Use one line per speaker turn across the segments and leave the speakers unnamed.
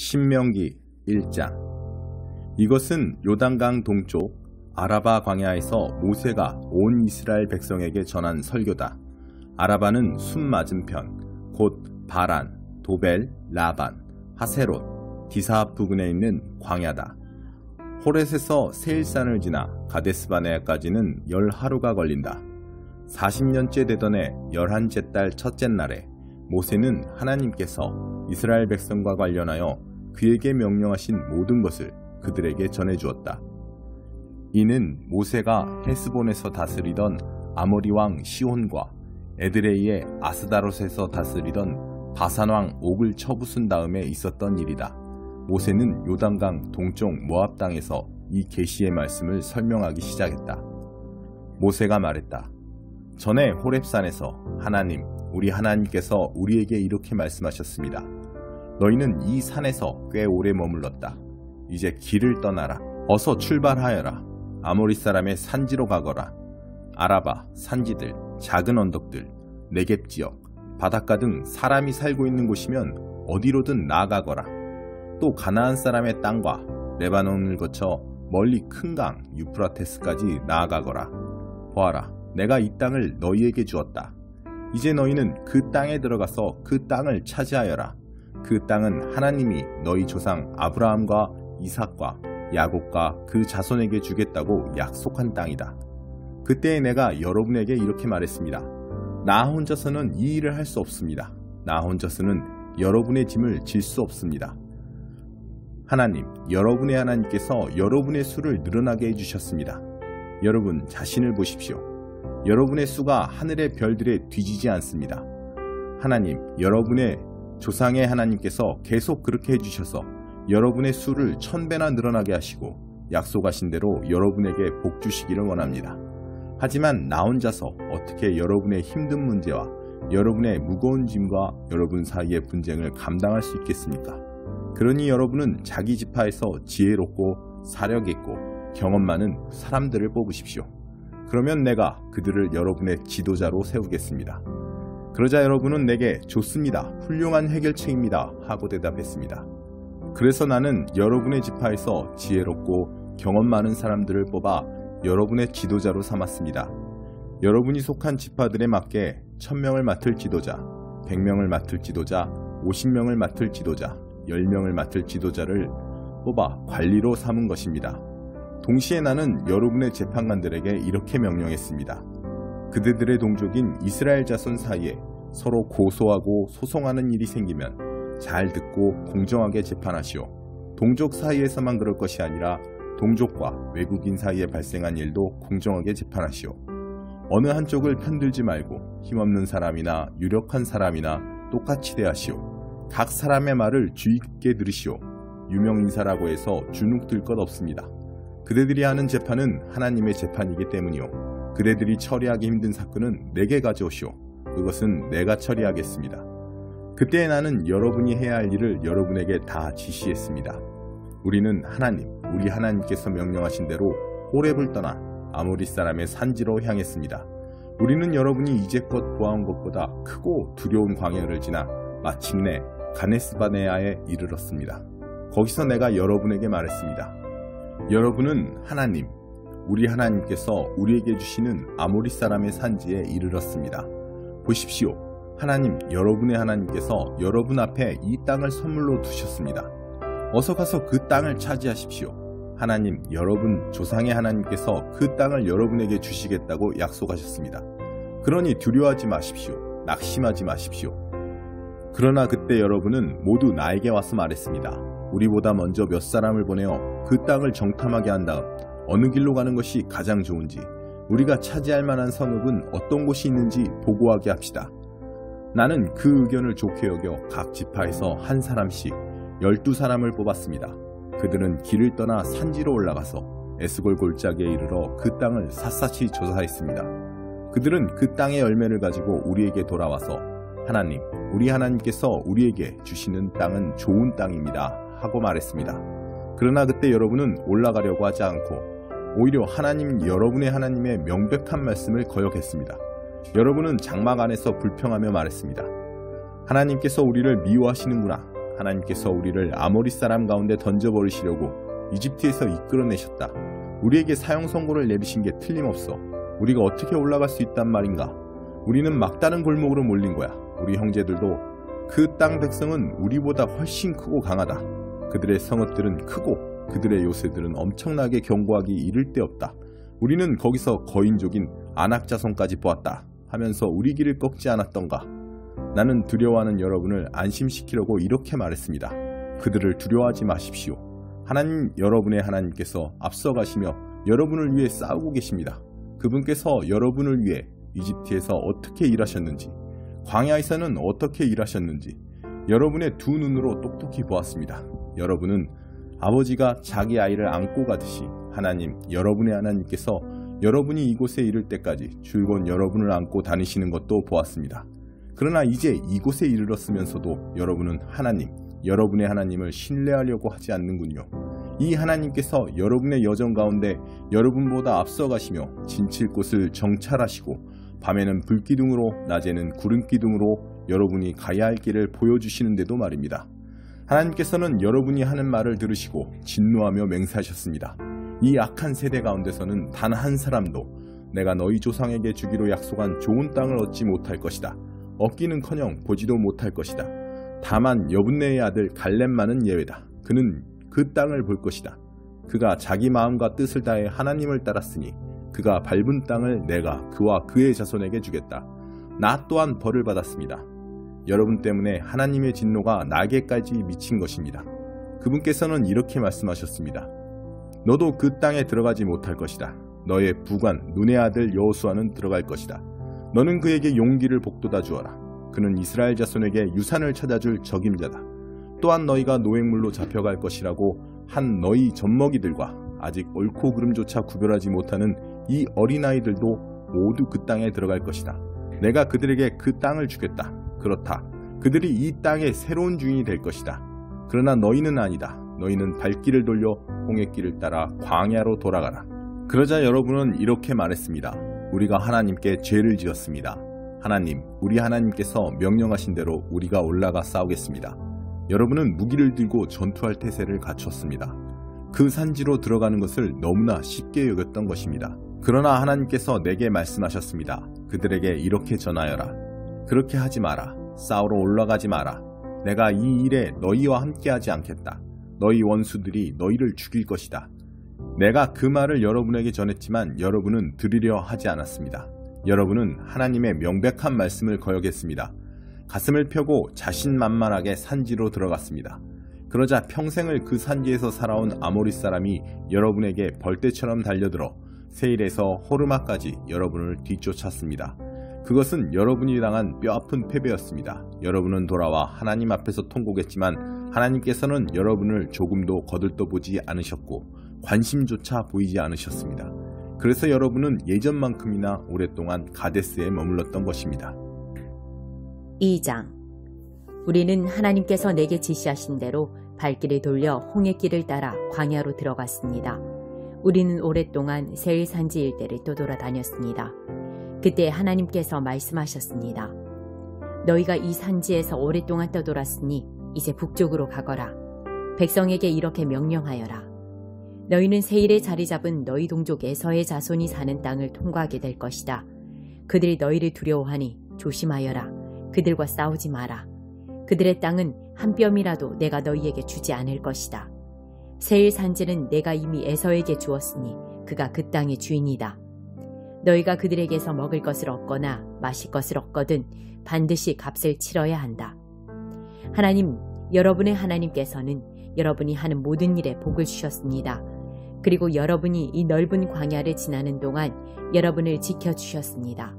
신명기 1장. 이것은 요단강 동쪽 아라바 광야에서 모세가 온 이스라엘 백성에게 전한 설교다. 아라바는 숲 맞은편, 곧 바란, 도벨, 라반, 하세롯, 디사합 부근에 있는 광야다. 호렛에서 세일산을 지나 가데스바네아까지는 10하루가 걸린다. 40년째 되던 해 11째 달 첫째 날에 모세는 하나님께서 이스라엘 백성과 관련하여 그에게 명령하신 모든 것을 그들에게 전해주었다. 이는 모세가 헤스본에서 다스리던 아모리 왕 시혼과 에드레이의 아스다롯에서 다스리던 바산 왕 옥을 쳐부순 다음에 있었던 일이다. 모세는 요단강 동쪽 모압 땅에서 이 계시의 말씀을 설명하기 시작했다. 모세가 말했다. 전에 호렙산에서 하나님, 우리 하나님께서 우리에게 이렇게 말씀하셨습니다. 너희는 이 산에서 꽤 오래 머물렀다. 이제 길을 떠나라. 어서 출발하여라. 아모리 사람의 산지로 가거라. 아라바, 산지들, 작은 언덕들, 네겝 지역, 바닷가 등 사람이 살고 있는 곳이면 어디로든 나아가거라. 또 가나안 사람의 땅과 레바논을 거쳐 멀리 큰 강 유프라테스까지 나아가거라. 보아라, 내가 이 땅을 너희에게 주었다. 이제 너희는 그 땅에 들어가서 그 땅을 차지하여라. 그 땅은 하나님이 너희 조상 아브라함과 이삭과 야곱과 그 자손에게 주겠다고 약속한 땅이다. 그때 내가 여러분에게 이렇게 말했습니다. 나 혼자서는 이 일을 할 수 없습니다. 나 혼자서는 여러분의 짐을 질 수 없습니다. 하나님, 여러분의 하나님께서 여러분의 수를 늘어나게 해주셨습니다. 여러분 자신을 보십시오. 여러분의 수가 하늘의 별들에 뒤지지 않습니다. 하나님, 여러분의 조상의 하나님께서 계속 그렇게 해주셔서 여러분의 수를 1000배나 늘어나게 하시고 약속하신 대로 여러분에게 복 주시기를 원합니다. 하지만 나 혼자서 어떻게 여러분의 힘든 문제와 여러분의 무거운 짐과 여러분 사이의 분쟁을 감당할 수 있겠습니까? 그러니 여러분은 자기 지파에서 지혜롭고 사력 있고 경험 많은 사람들을 뽑으십시오. 그러면 내가 그들을 여러분의 지도자로 세우겠습니다. 그러자 여러분은 내게 좋습니다. 훌륭한 해결책입니다. 하고 대답했습니다. 그래서 나는 여러분의 지파에서 지혜롭고 경험 많은 사람들을 뽑아 여러분의 지도자로 삼았습니다. 여러분이 속한 지파들에 맞게 1000명을 맡을 지도자, 100명을 맡을 지도자, 50명을 맡을 지도자, 10명을 맡을 지도자를 뽑아 관리로 삼은 것입니다. 동시에 나는 여러분의 재판관들에게 이렇게 명령했습니다. 그대들의 동족인 이스라엘 자손 사이에 서로 고소하고 소송하는 일이 생기면 잘 듣고 공정하게 재판하시오. 동족 사이에서만 그럴 것이 아니라 동족과 외국인 사이에 발생한 일도 공정하게 재판하시오. 어느 한쪽을 편들지 말고 힘없는 사람이나 유력한 사람이나 똑같이 대하시오. 각 사람의 말을 주의 깊게 들으시오. 유명인사라고 해서 주눅 들 것 없습니다. 그대들이 하는 재판은 하나님의 재판이기 때문이요. 그대들이 처리하기 힘든 사건은 내게 가져오시오. 그것은 내가 처리하겠습니다. 그때 나는 여러분이 해야 할 일을 여러분에게 다 지시했습니다. 우리는 하나님, 우리 하나님께서 명령하신 대로 호렙을 떠나 아모리 사람의 산지로 향했습니다. 우리는 여러분이 이제껏 보아온 것보다 크고 두려운 광야를 지나 마침내 가데스바네아에 이르렀습니다. 거기서 내가 여러분에게 말했습니다. 여러분은 하나님, 우리 하나님께서 우리에게 주시는 아모리 사람의 산지에 이르렀습니다. 보십시오. 하나님, 여러분의 하나님께서 여러분 앞에 이 땅을 선물로 두셨습니다. 어서 가서 그 땅을 차지하십시오. 하나님, 여러분 조상의 하나님께서 그 땅을 여러분에게 주시겠다고 약속하셨습니다. 그러니 두려워하지 마십시오. 낙심하지 마십시오. 그러나 그때 여러분은 모두 나에게 와서 말했습니다. 우리보다 먼저 몇 사람을 보내어 그 땅을 정탐하게 한 다음 어느 길로 가는 것이 가장 좋은지, 우리가 차지할 만한 성읍은 어떤 곳이 있는지 보고하게 합시다. 나는 그 의견을 좋게 여겨 각 지파에서 한 사람씩 12사람을 뽑았습니다. 그들은 길을 떠나 산지로 올라가서 에스골 골짜기에 이르러 그 땅을 샅샅이 조사했습니다. 그들은 그 땅의 열매를 가지고 우리에게 돌아와서 하나님, 우리 하나님께서 우리에게 주시는 땅은 좋은 땅입니다 하고 말했습니다. 그러나 그때 여러분은 올라가려고 하지 않고 오히려 하나님, 여러분의 하나님의 명백한 말씀을 거역했습니다. 여러분은 장막 안에서 불평하며 말했습니다. 하나님께서 우리를 미워하시는구나. 하나님께서 우리를 아모리 사람 가운데 던져버리시려고 이집트에서 이끌어내셨다. 우리에게 사형 선고를 내리신 게 틀림없어. 우리가 어떻게 올라갈 수 있단 말인가? 우리는 막다른 골목으로 몰린 거야. 우리 형제들도 그 땅 백성은 우리보다 훨씬 크고 강하다. 그들의 성읍들은 크고 그들의 요새들은 엄청나게 견고하기 이를 데 없다. 우리는 거기서 거인족인 아낙 자손까지 보았다 하면서 우리 길을 꺾지 않았던가. 나는 두려워하는 여러분을 안심시키려고 이렇게 말했습니다. 그들을 두려워하지 마십시오. 하나님, 여러분의 하나님께서 앞서가시며 여러분을 위해 싸우고 계십니다. 그분께서 여러분을 위해 이집트에서 어떻게 일하셨는지, 광야에서는 어떻게 일하셨는지 여러분의 두 눈으로 똑똑히 보았습니다. 여러분은 아버지가 자기 아이를 안고 가듯이 하나님, 여러분의 하나님께서 여러분이 이곳에 이를 때까지 줄곧 여러분을 안고 다니시는 것도 보았습니다. 그러나 이제 이곳에 이르렀으면서도 여러분은 하나님, 여러분의 하나님을 신뢰하려고 하지 않는군요. 이 하나님께서 여러분의 여정 가운데 여러분보다 앞서가시며 진칠 곳을 정찰하시고 밤에는 불기둥으로 낮에는 구름기둥으로 여러분이 가야 할 길을 보여주시는데도 말입니다. 하나님께서는 여러분이 하는 말을 들으시고 진노하며 맹세하셨습니다. 이 악한 세대 가운데서는 단 한 사람도 내가 너희 조상에게 주기로 약속한 좋은 땅을 얻지 못할 것이다. 얻기는커녕 보지도 못할 것이다. 다만 여분네의 아들 갈렙만은 예외다. 그는 그 땅을 볼 것이다. 그가 자기 마음과 뜻을 다해 하나님을 따랐으니 그가 밟은 땅을 내가 그와 그의 자손에게 주겠다. 나 또한 벌을 받았습니다. 여러분 때문에 하나님의 진노가 나에게까지 미친 것입니다. 그분께서는 이렇게 말씀하셨습니다. 너도 그 땅에 들어가지 못할 것이다. 너의 부관 눈의 아들 여호수아는 들어갈 것이다. 너는 그에게 용기를 북돋아 주어라. 그는 이스라엘 자손에게 유산을 찾아줄 적임자다. 또한 너희가 노획물로 잡혀갈 것이라고 한 너희 젖먹이들과 아직 옳고 그름조차 구별하지 못하는 이 어린아이들도 모두 그 땅에 들어갈 것이다. 내가 그들에게 그 땅을 주겠다. 그렇다. 그들이 이 땅의 새로운 주인이 될 것이다. 그러나 너희는 아니다. 너희는 발길을 돌려 홍해길을 따라 광야로 돌아가라. 그러자 여러분은 이렇게 말했습니다. 우리가 하나님께 죄를 지었습니다. 하나님, 우리 하나님께서 명령하신 대로 우리가 올라가 싸우겠습니다. 여러분은 무기를 들고 전투할 태세를 갖췄습니다. 그 산지로 들어가는 것을 너무나 쉽게 여겼던 것입니다. 그러나 하나님께서 내게 말씀하셨습니다. 그들에게 이렇게 전하여라. 그렇게 하지 마라. 싸우러 올라가지 마라. 내가 이 일에 너희와 함께하지 않겠다. 너희 원수들이 너희를 죽일 것이다. 내가 그 말을 여러분에게 전했지만 여러분은 들으려 하지 않았습니다. 여러분은 하나님의 명백한 말씀을 거역했습니다. 가슴을 펴고 자신만만하게 산지로 들어갔습니다. 그러자 평생을 그 산지에서 살아온 아모리 사람이 여러분에게 벌떼처럼 달려들어 세일에서 호르마까지 여러분을 뒤쫓았습니다. 그것은 여러분이 당한 뼈아픈 패배였습니다. 여러분은 돌아와 하나님 앞에서 통곡했지만 하나님께서는 여러분을 조금도 거들떠보지 않으셨고 관심조차 보이지 않으셨습니다. 그래서 여러분은 예전만큼이나 오랫동안 가데스에 머물렀던 것입니다.
2장. 우리는 하나님께서 내게 지시하신 대로 발길을 돌려 홍해길을 따라 광야로 들어갔습니다. 우리는 오랫동안 세일 산지 일대를 떠돌아다녔습니다. 그때 하나님께서 말씀하셨습니다. 너희가 이 산지에서 오랫동안 떠돌았으니 이제 북쪽으로 가거라. 백성에게 이렇게 명령하여라. 너희는 세일에 자리 잡은 너희 동족 에서의 자손이 사는 땅을 통과하게 될 것이다. 그들이 너희를 두려워하니 조심하여라. 그들과 싸우지 마라. 그들의 땅은 한 뼘이라도 내가 너희에게 주지 않을 것이다. 세일 산지는 내가 이미 에서에게 주었으니 그가 그 땅의 주인이다. 너희가 그들에게서 먹을 것을 얻거나 마실 것을 얻거든 반드시 값을 치러야 한다. 하나님, 여러분의 하나님께서는 여러분이 하는 모든 일에 복을 주셨습니다. 그리고 여러분이 이 넓은 광야를 지나는 동안 여러분을 지켜주셨습니다.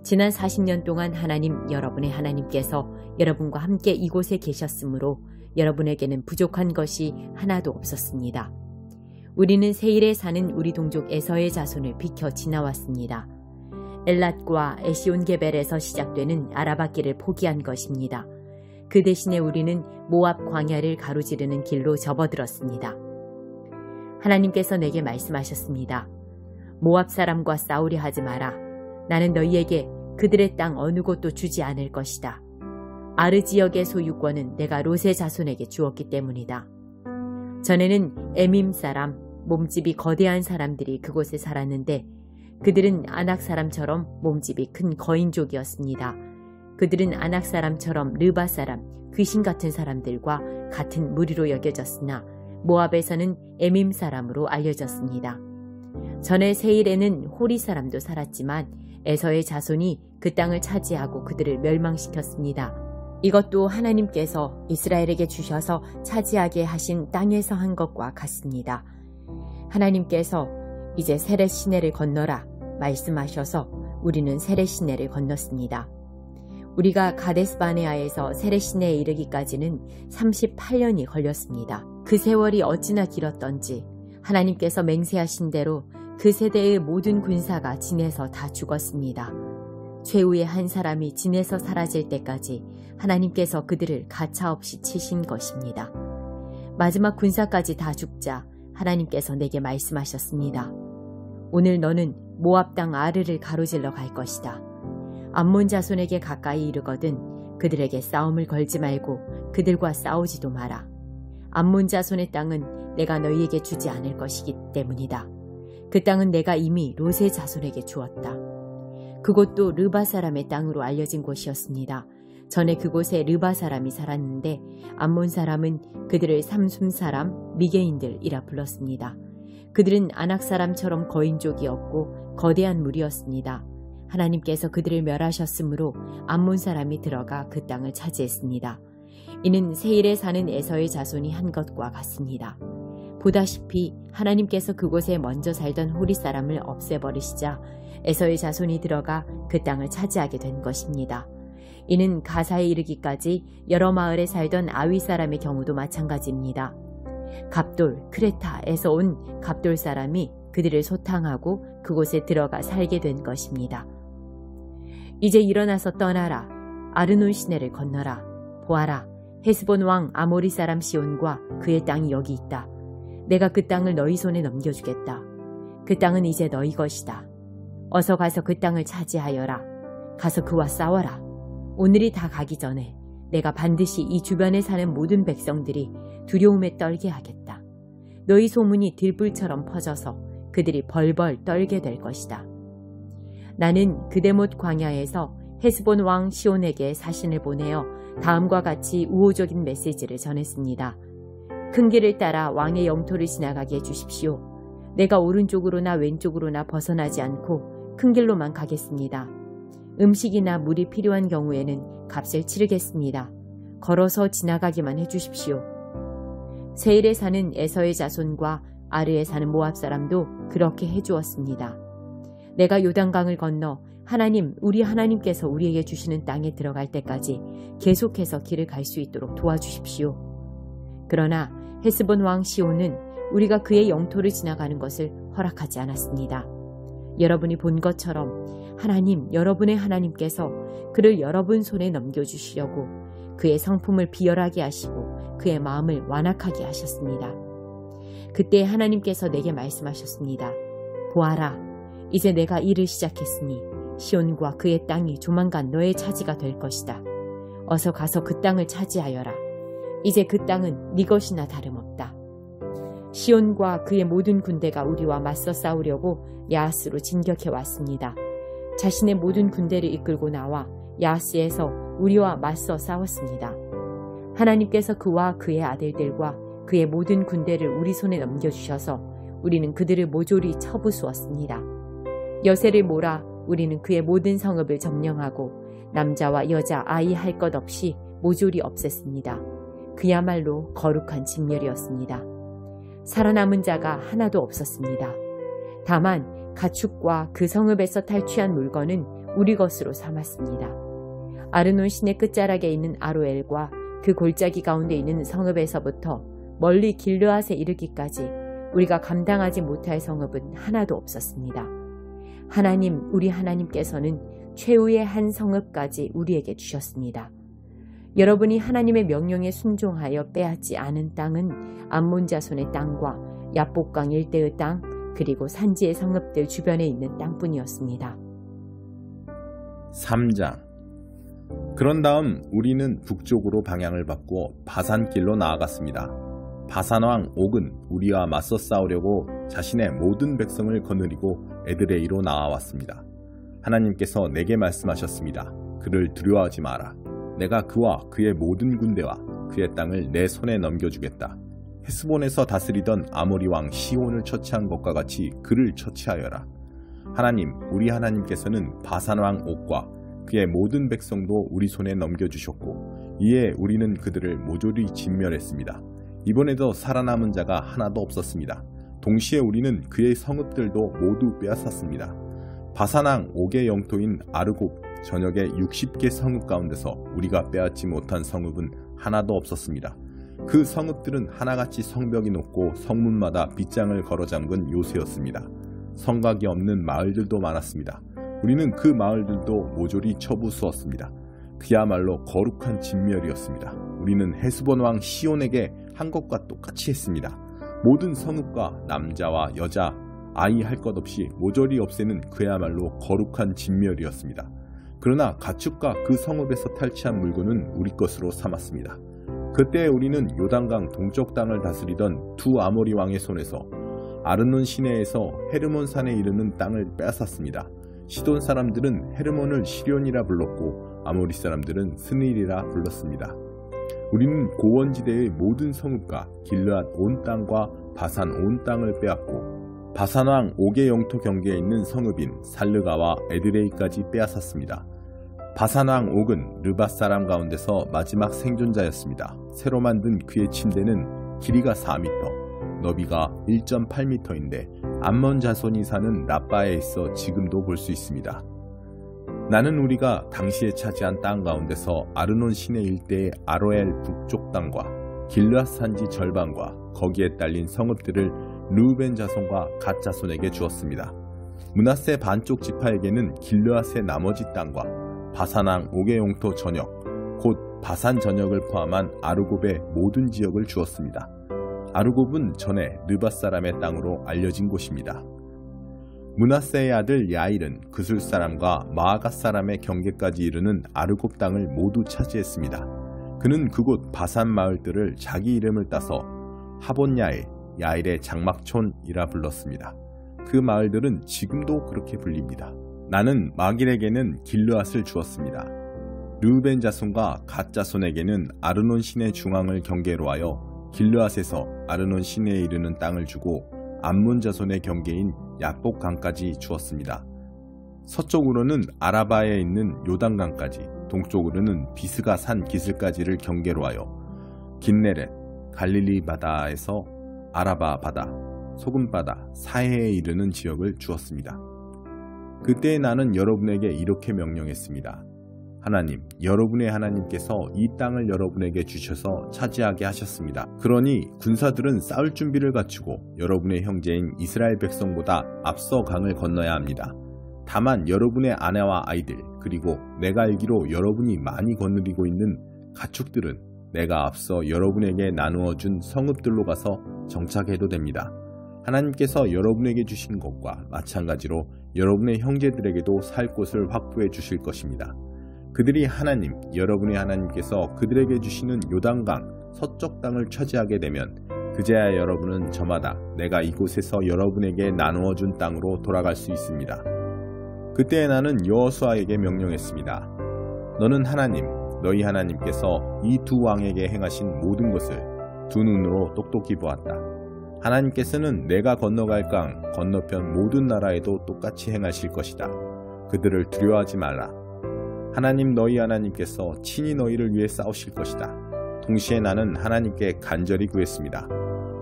지난 40년 동안 하나님, 여러분의 하나님께서 여러분과 함께 이곳에 계셨으므로 여러분에게는 부족한 것이 하나도 없었습니다. 우리는 세일에 사는 우리 동족 에서의 자손을 비켜 지나왔습니다. 엘랏과 에시온게벨에서 시작되는 아라바길을 포기한 것입니다. 그 대신에 우리는 모압 광야를 가로지르는 길로 접어들었습니다. 하나님께서 내게 말씀하셨습니다. 모압 사람과 싸우려 하지 마라. 나는 너희에게 그들의 땅 어느 곳도 주지 않을 것이다. 아르 지역의 소유권은 내가 롯의 자손에게 주었기 때문이다. 전에는 에밈 사람, 몸집이 거대한 사람들이 그곳에 살았는데 그들은 아낙 사람처럼 몸집이 큰 거인족이었습니다. 그들은 아낙 사람처럼 르바 사람, 귀신 같은 사람들과 같은 무리로 여겨졌으나 모압에서는 에밈 사람으로 알려졌습니다. 전에 세일에는 호리 사람도 살았지만 에서의 자손이 그 땅을 차지하고 그들을 멸망시켰습니다. 이것도 하나님께서 이스라엘에게 주셔서 차지하게 하신 땅에서 한 것과 같습니다. 하나님께서 이제 세렛 시내를 건너라 말씀하셔서 우리는 세렛 시내를 건넜습니다. 우리가 가데스 바네아에서 세렛 시내에 이르기까지는 38년이 걸렸습니다. 그 세월이 어찌나 길었던지 하나님께서 맹세하신 대로 그 세대의 모든 군사가 진에서 다 죽었습니다. 최후의 한 사람이 진에서 사라질 때까지 하나님께서 그들을 가차없이 치신 것입니다. 마지막 군사까지 다 죽자 하나님께서 내게 말씀하셨습니다. 오늘 너는 모압 땅 아르를 가로질러 갈 것이다. 암몬 자손에게 가까이 이르거든 그들에게 싸움을 걸지 말고 그들과 싸우지도 마라. 암몬 자손의 땅은 내가 너희에게 주지 않을 것이기 때문이다. 그 땅은 내가 이미 롯의 자손에게 주었다. 그곳도 르바 사람의 땅으로 알려진 곳이었습니다. 전에 그곳에 르바 사람이 살았는데 암몬 사람은 그들을 삼숨 사람, 미게인들이라 불렀습니다. 그들은 아낙 사람처럼 거인족이었고 거대한 무리였습니다. 하나님께서 그들을 멸하셨으므로 암몬 사람이 들어가 그 땅을 차지했습니다. 이는 세일에 사는 에서의 자손이 한 것과 같습니다. 보다시피 하나님께서 그곳에 먼저 살던 호리 사람을 없애버리시자 에서의 자손이 들어가 그 땅을 차지하게 된 것입니다. 이는 가사에 이르기까지 여러 마을에 살던 아위 사람의 경우도 마찬가지입니다. 갑돌, 크레타에서 온 갑돌 사람이 그들을 소탕하고 그곳에 들어가 살게 된 것입니다. 이제 일어나서 떠나라. 아르논 시내를 건너라. 보아라. 헤스본 왕 아모리 사람 시온과 그의 땅이 여기 있다. 내가 그 땅을 너희 손에 넘겨주겠다. 그 땅은 이제 너희 것이다. 어서 가서 그 땅을 차지하여라. 가서 그와 싸워라. 오늘이 다 가기 전에 내가 반드시 이 주변에 사는 모든 백성들이 두려움에 떨게 하겠다. 너희 소문이 들불처럼 퍼져서 그들이 벌벌 떨게 될 것이다. 나는 그데못 광야에서 헤스본 왕 시온에게 사신을 보내어 다음과 같이 우호적인 메시지를 전했습니다. 큰 길을 따라 왕의 영토를 지나가게 해주십시오. 내가 오른쪽으로나 왼쪽으로나 벗어나지 않고 큰 길로만 가겠습니다. 음식이나 물이 필요한 경우에는 값을 치르겠습니다. 걸어서 지나가기만 해주십시오. 세일에 사는 에서의 자손과 아르에 사는 모압 사람도 그렇게 해주었습니다. 내가 요단강을 건너 하나님, 우리 하나님께서 우리에게 주시는 땅에 들어갈 때까지 계속해서 길을 갈 수 있도록 도와주십시오. 그러나 헤스본 왕 시온은 우리가 그의 영토를 지나가는 것을 허락하지 않았습니다. 여러분이 본 것처럼 하나님, 여러분의 하나님께서 그를 여러분 손에 넘겨주시려고 그의 성품을 비열하게 하시고 그의 마음을 완악하게 하셨습니다. 그때 하나님께서 내게 말씀하셨습니다. 보아라, 이제 내가 일을 시작했으니 시온과 그의 땅이 조만간 너의 차지가 될 것이다. 어서 가서 그 땅을 차지하여라. 이제 그 땅은 네 것이나 다름없다. 시온과 그의 모든 군대가 우리와 맞서 싸우려고 야하스로 진격해 왔습니다. 자신의 모든 군대를 이끌고 나와 야하스에서 우리와 맞서 싸웠습니다. 하나님께서 그와 그의 아들들과 그의 모든 군대를 우리 손에 넘겨주셔서 우리는 그들을 모조리 쳐부수었습니다. 여세를 몰아 우리는 그의 모든 성읍을 점령하고 남자와 여자, 아이 할 것 없이 모조리 없앴습니다. 그야말로 거룩한 진멸이었습니다. 살아남은 자가 하나도 없었습니다. 다만 가축과 그 성읍에서 탈취한 물건은 우리 것으로 삼았습니다. 아르논 시내 끝자락에 있는 아로엘과 그 골짜기 가운데 있는 성읍에서부터 멀리 길르앗에 이르기까지 우리가 감당하지 못할 성읍은 하나도 없었습니다. 하나님, 우리 하나님께서는 최후의 한 성읍까지 우리에게 주셨습니다. 여러분이 하나님의 명령에 순종하여 빼앗지 않은 땅은 암몬 자손의 땅과 야복강 일대의 땅, 그리고 산지의 성읍들 주변에 있는 땅뿐이었습니다.
3장 그런 다음 우리는 북쪽으로 방향을 바꾸어 바산길로 나아갔습니다. 바산왕 옥은 우리와 맞서 싸우려고 자신의 모든 백성을 거느리고 에드레이로 나아왔습니다. 하나님께서 내게 말씀하셨습니다. 그를 두려워하지 마라. 내가 그와 그의 모든 군대와 그의 땅을 내 손에 넘겨주겠다. 헤스본에서 다스리던 아모리 왕 시온을 처치한 것과 같이 그를 처치하여라. 하나님, 우리 하나님께서는 바산 왕 옥과 그의 모든 백성도 우리 손에 넘겨주셨고 이에 우리는 그들을 모조리 진멸했습니다. 이번에도 살아남은 자가 하나도 없었습니다. 동시에 우리는 그의 성읍들도 모두 빼앗았습니다. 바산 왕 옥의 영토인 아르곱 전역의 60개 성읍 가운데서 우리가 빼앗지 못한 성읍은 하나도 없었습니다. 그 성읍들은 하나같이 성벽이 높고 성문마다 빗장을 걸어 잠근 요새였습니다. 성곽이 없는 마을들도 많았습니다. 우리는 그 마을들도 모조리 처부수었습니다. 그야말로 거룩한 진멸이었습니다. 우리는 헤스본 왕 시온에게 한 것과 똑같이 했습니다. 모든 성읍과 남자와 여자, 아이 할 것 없이 모조리 없애는 그야말로 거룩한 진멸이었습니다. 그러나 가축과 그 성읍에서 탈취한 물건은 우리 것으로 삼았습니다. 그때 우리는 요단강 동쪽 땅을 다스리던 두 아모리 왕의 손에서 아르논 시내에서 헤르몬 산에 이르는 땅을 빼앗았습니다. 시돈 사람들은 헤르몬을 시련이라 불렀고 아모리 사람들은 스닐이라 불렀습니다. 우리는 고원지대의 모든 성읍과 길르앗 온 땅과 바산 온 땅을 빼앗고 바산 왕 옥의 영토 경계에 있는 성읍인 살르가와 에드레이까지 빼앗았습니다. 바산 왕 옥은 르밧 사람 가운데서 마지막 생존자였습니다. 새로 만든 그의 침대는 길이가 4m, 너비가 1.8m인데 암몬 자손이 사는 라빠에 있어 지금도 볼 수 있습니다. 나는 우리가 당시에 차지한 땅 가운데서 아르논 시내 일대의 아로엘 북쪽 땅과 길르앗 산지 절반과 거기에 딸린 성읍들을 르우벤 자손과 갓 자손에게 주었습니다. 므낫세 반쪽 지파에게는 길르앗의 나머지 땅과 바산 왕 옥의 영토 전역, 곧 바산 전역을 포함한 아르곱의 모든 지역을 주었습니다. 아르곱은 전에 르밧 사람의 땅으로 알려진 곳입니다. 므낫세의 아들 야일은 그술 사람과 마아갓 사람의 경계까지 이르는 아르곱 땅을 모두 차지했습니다. 그는 그곳 바산 마을들을 자기 이름을 따서 하본야일, 야일의 장막촌이라 불렀습니다. 그 마을들은 지금도 그렇게 불립니다. 나는 마길에게는 길르앗을 주었습니다. 르우벤 자손과 갓 자손에게는 아르논 시내 중앙을 경계로 하여 길르앗에서 아르논 시내에 이르는 땅을 주고 암몬 자손의 경계인 야복 강까지 주었습니다. 서쪽으로는 아라바에 있는 요단강까지, 동쪽으로는 비스가 산 기슭까지를 경계로 하여 긴네렛, 갈릴리 바다에서 아라바 바다, 소금 바다, 사해에 이르는 지역을 주었습니다. 그때 나는 여러분에게 이렇게 명령했습니다. 하나님, 여러분의 하나님께서 이 땅을 여러분에게 주셔서 차지하게 하셨습니다. 그러니 군사들은 싸울 준비를 갖추고 여러분의 형제인 이스라엘 백성보다 앞서 강을 건너야 합니다. 다만 여러분의 아내와 아이들, 그리고 내가 알기로 여러분이 많이 거느리고 있는 가축들은 내가 앞서 여러분에게 나누어 준 성읍들로 가서 정착해도 됩니다. 하나님께서 여러분에게 주신 것과 마찬가지로 여러분의 형제들에게도 살 곳을 확보해 주실 것입니다. 그들이 하나님, 여러분의 하나님께서 그들에게 주시는 요단강 서쪽 땅을 차지하게 되면 그제야 여러분은 저마다 내가 이곳에서 여러분에게 나누어 준 땅으로 돌아갈 수 있습니다. 그때 나는 여호수아에게 명령했습니다. 너는 하나님, 너희 하나님께서 이 두 왕에게 행하신 모든 것을 두 눈으로 똑똑히 보았다. 하나님께서는 내가 건너갈 강 건너편 모든 나라에도 똑같이 행하실 것이다. 그들을 두려워하지 말라. 하나님 너희 하나님께서 친히 너희를 위해 싸우실 것이다. 동시에 나는 하나님께 간절히 구했습니다.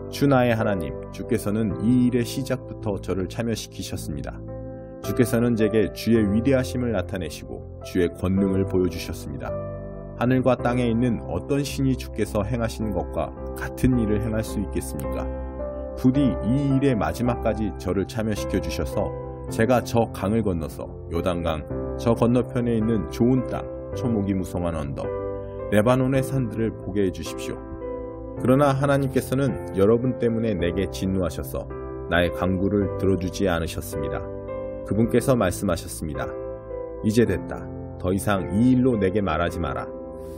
주 나의 하나님, 주께서는 이 일의 시작부터 저를 참여시키셨습니다. 주께서는 제게 주의 위대하심을 나타내시고 주의 권능을 보여주셨습니다. 하늘과 땅에 있는 어떤 신이 주께서 행하신 것과 같은 일을 행할 수 있겠습니까? 부디 이 일의 마지막까지 저를 참여시켜 주셔서 제가 저 강을 건너서 요단강 저 건너편에 있는 좋은 땅, 초목이 무성한 언덕, 레바논의 산들을 보게 해주십시오. 그러나 하나님께서는 여러분 때문에 내게 진노하셔서 나의 간구를 들어주지 않으셨습니다. 그분께서 말씀하셨습니다. 이제 됐다. 더 이상 이 일로 내게 말하지 마라.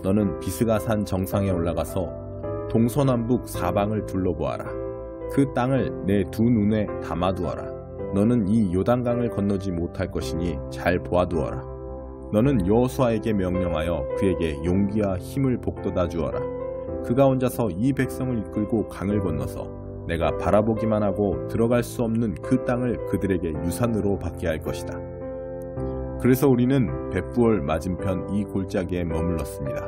너는 비스가산 정상에 올라가서 동서남북 사방을 둘러보아라. 그 땅을 내 두 눈에 담아두어라. 너는 이 요단강을 건너지 못할 것이니 잘 보아두어라. 너는 여호수아에게 명령하여 그에게 용기와 힘을 북돋아 주어라. 그가 혼자서 이 백성을 이끌고 강을 건너서 내가 바라보기만 하고 들어갈 수 없는 그 땅을 그들에게 유산으로 받게 할 것이다. 그래서 우리는 벳부엘 맞은편 이 골짜기에 머물렀습니다.